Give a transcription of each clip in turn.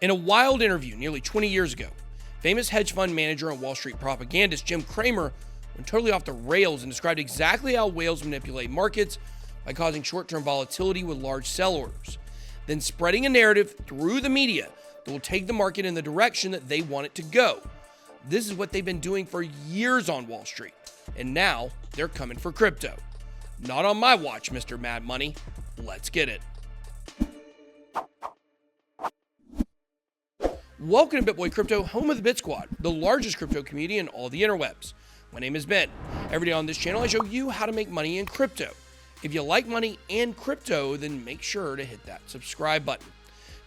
In a wild interview nearly 20 years ago, famous hedge fund manager and Wall Street propagandist Jim Cramer went totally off the rails and described exactly how whales manipulate markets by causing short-term volatility with large sell orders, then spreading a narrative through the media that will take the market in the direction that they want it to go. This is what they've been doing for years on Wall Street, and now they're coming for crypto. Not on my watch, Mr. Mad Money. Let's get it. Welcome to BitBoy Crypto, home of the Bit Squad, the largest crypto community in all the interwebs. My name is Ben. Every day on this channel, I show you how to make money in crypto. If you like money and crypto, then make sure to hit that subscribe button.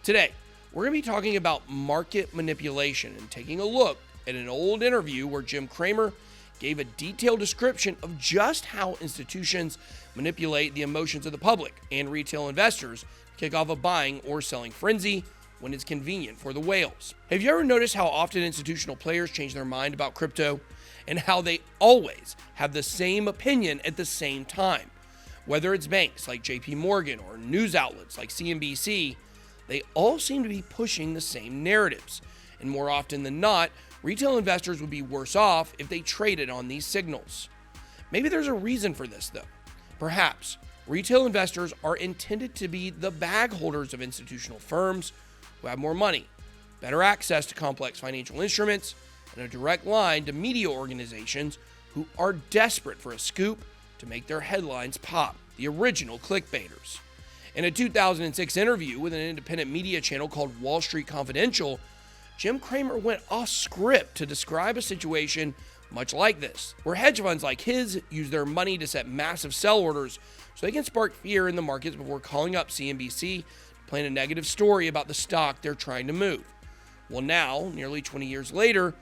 Today, we're going to be talking about market manipulation and taking a look at an old interview where Jim Cramer gave a detailed description of just how institutions manipulate the emotions of the public and retail investors to kick off a buying or selling frenzy when it's convenient for the whales. Have you ever noticed how often institutional players change their mind about crypto and how they always have the same opinion at the same time? Whether it's banks like JP Morgan or news outlets like CNBC, they all seem to be pushing the same narratives. And more often than not, retail investors would be worse off if they traded on these signals. Maybe there's a reason for this though. Perhaps retail investors are intended to be the bag holders of institutional firms who have more money, better access to complex financial instruments, and a direct line to media organizations who are desperate for a scoop to make their headlines pop, the original clickbaiters. In a 2006 interview with an independent media channel called Wall Street Confidential, Jim Cramer went off script to describe a situation much like this, where hedge funds like his use their money to set massive sell orders so they can spark fear in the markets before calling up CNBC playing a negative story about the stock they're trying to move. Well, now, nearly 20 years later,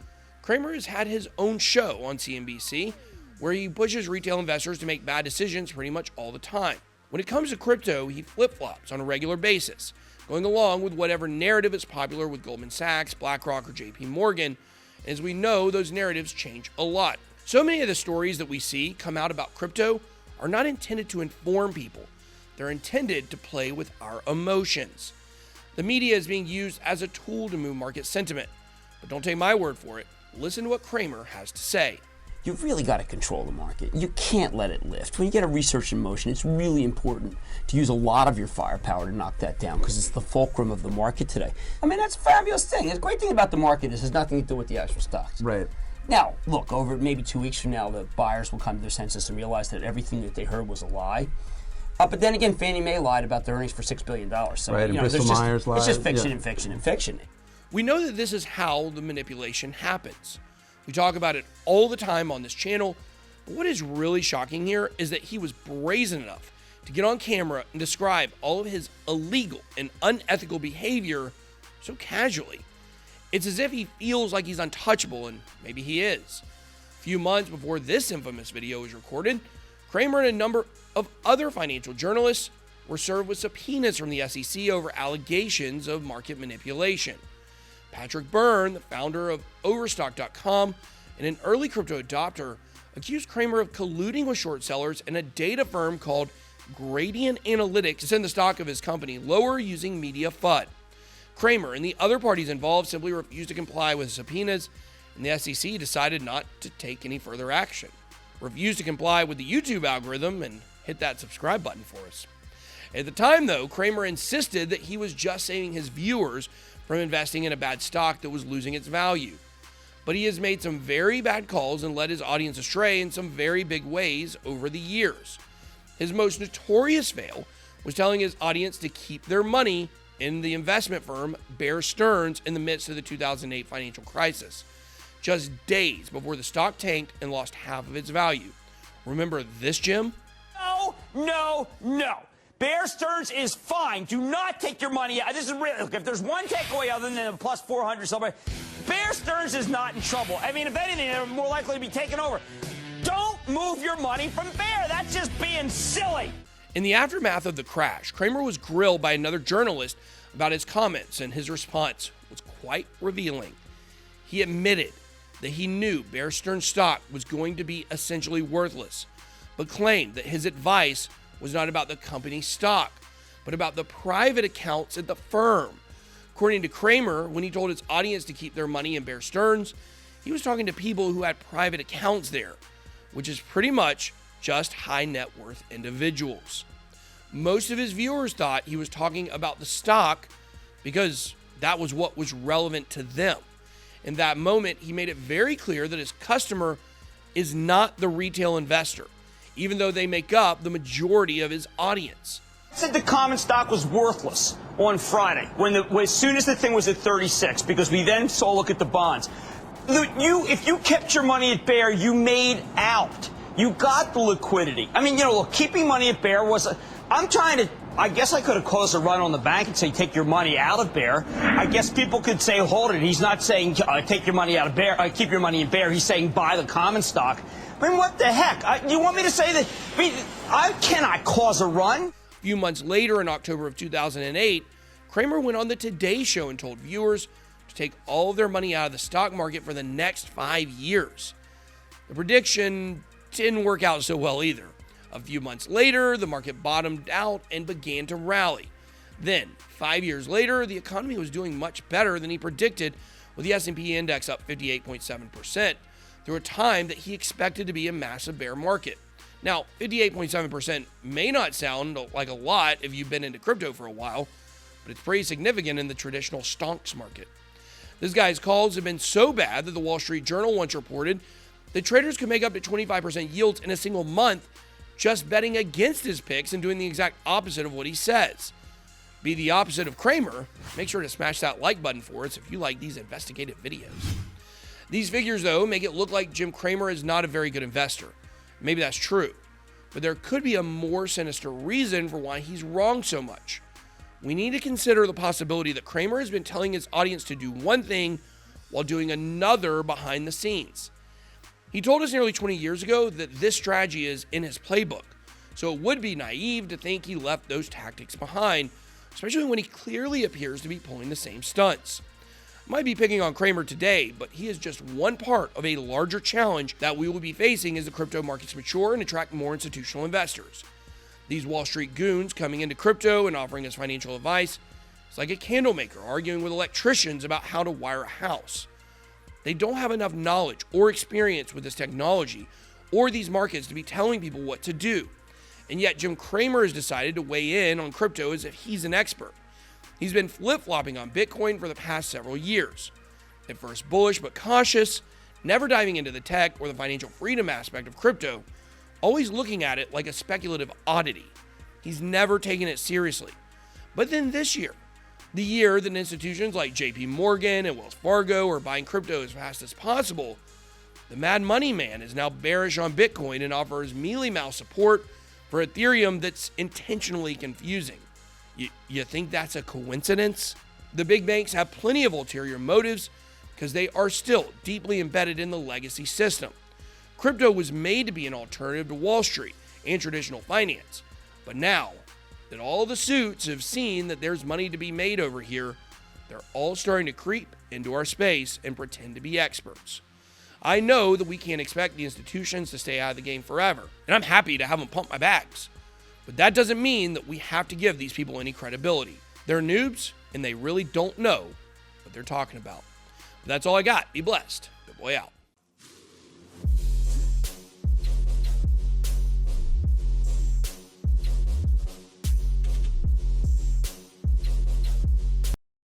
Cramer has had his own show on CNBC where he pushes retail investors to make bad decisions pretty much all the time. When it comes to crypto, he flip-flops on a regular basis, going along with whatever narrative is popular with Goldman Sachs, BlackRock, or JP Morgan. And as we know, those narratives change a lot. So many of the stories that we see come out about crypto are not intended to inform people. They're intended to play with our emotions. The media is being used as a tool to move market sentiment. But don't take my word for it. Listen to what Cramer has to say. You've really got to control the market. You can't let it lift. When you get a research in motion, it's really important to use a lot of your firepower to knock that down because it's the fulcrum of the market today. I mean, that's a fabulous thing. The great thing about the market is it has nothing to do with the actual stocks. Right. Now, look, over maybe 2 weeks from now, the buyers will come to their senses and realize that everything that they heard was a lie. But then again, Fannie Mae lied about their earnings for $6 billion. So, right, and Bristol Myers lied. It's just fiction and fiction and fiction. We know that this is how the manipulation happens. We talk about it all the time on this channel, but what is really shocking here is that he was brazen enough to get on camera and describe all of his illegal and unethical behavior so casually. It's as if he feels like he's untouchable, and maybe he is. A few months before this infamous video was recorded, Cramer and a number of other financial journalists were served with subpoenas from the SEC over allegations of market manipulation. Patrick Byrne, the founder of Overstock.com and an early crypto adopter, accused Cramer of colluding with short sellers and a data firm called Gradient Analytics to send the stock of his company lower using media FUD. Cramer and the other parties involved simply refused to comply with subpoenas, and the SEC decided not to take any further action. Refused to comply with the YouTube algorithm and hit that subscribe button for us. At the time, though, Cramer insisted that he was just saving his viewers from investing in a bad stock that was losing its value. But he has made some very bad calls and led his audience astray in some very big ways over the years. His most notorious fail was telling his audience to keep their money in the investment firm Bear Stearns in the midst of the 2008 financial crisis, just days before the stock tanked and lost half of its value. Remember this, Jim? No. Bear Stearns is fine. Do not take your money out. This is really, look, if there's one takeaway other than a plus 400 somewhere, Bear Stearns is not in trouble. I mean, if anything, they're more likely to be taken over. Don't move your money from Bear. That's just being silly. In the aftermath of the crash, Cramer was grilled by another journalist about his comments, and his response was quite revealing. He admitted that he knew Bear Stearns stock was going to be essentially worthless, but claimed that his advice was not about the company's stock, but about the private accounts at the firm. According to Cramer, when he told his audience to keep their money in Bear Stearns, he was talking to people who had private accounts there, which is pretty much just high net worth individuals. Most of his viewers thought he was talking about the stock because that was what was relevant to them. In that moment, he made it very clear that his customer is not the retail investor, even though they make up the majority of his audience. I said the common stock was worthless on Friday as soon as the thing was at 36, because we then saw a look at the bonds. If you kept your money at Bear, you made out. You got the liquidity. I mean, look, keeping money at Bear I guess I could have caused a run on the bank and say, take your money out of Bear. I guess people could say, hold it. He's not saying, take your money out of Bear, keep your money in Bear. He's saying, buy the common stock. I mean, what the heck? You want me to say that? I cannot cause a run. A few months later, in October of 2008, Cramer went on the Today Show and told viewers to take all of their money out of the stock market for the next 5 years. The prediction didn't work out so well either. A few months later, the market bottomed out and began to rally. Then, 5 years later, the economy was doing much better than he predicted, with the S&P index up 58.7% through a time that he expected to be a massive bear market. Now, 58.7% may not sound like a lot if you've been into crypto for a while, but it's pretty significant in the traditional stonks market. This guy's calls have been so bad that the Wall Street Journal once reported that traders could make up to 25% yields in a single month just betting against his picks and doing the exact opposite of what he says. Be the opposite of Cramer. Make sure to smash that like button for us if you like these investigative videos. These figures, though, make it look like Jim Cramer is not a very good investor. Maybe that's true, but there could be a more sinister reason for why he's wrong so much. We need to consider the possibility that Cramer has been telling his audience to do one thing while doing another behind the scenes. He told us nearly 20 years ago that this strategy is in his playbook, so it would be naive to think he left those tactics behind, especially when he clearly appears to be pulling the same stunts. I might be picking on Cramer today, but he is just one part of a larger challenge that we will be facing as the crypto markets mature and attract more institutional investors. These Wall Street goons coming into crypto and offering us financial advice is like a candle maker arguing with electricians about how to wire a house. They don't have enough knowledge or experience with this technology or these markets to be telling people what to do. And yet Jim Cramer has decided to weigh in on crypto as if he's an expert. He's been flip-flopping on Bitcoin for the past several years. At first bullish but cautious, never diving into the tech or the financial freedom aspect of crypto, always looking at it like a speculative oddity. He's never taken it seriously. But then this year, the year that institutions like JP Morgan and Wells Fargo are buying crypto as fast as possible, the Mad Money Man is now bearish on Bitcoin and offers mealy-mouthed support for Ethereum that's intentionally confusing. You think that's a coincidence? The big banks have plenty of ulterior motives because they are still deeply embedded in the legacy system. Crypto was made to be an alternative to Wall Street and traditional finance. But now that all the suits have seen that there's money to be made over here, they're all starting to creep into our space and pretend to be experts. I know that we can't expect the institutions to stay out of the game forever, and I'm happy to have them pump my bags. But that doesn't mean that we have to give these people any credibility. They're noobs, and they really don't know what they're talking about. But that's all I got. Be blessed. Good boy out.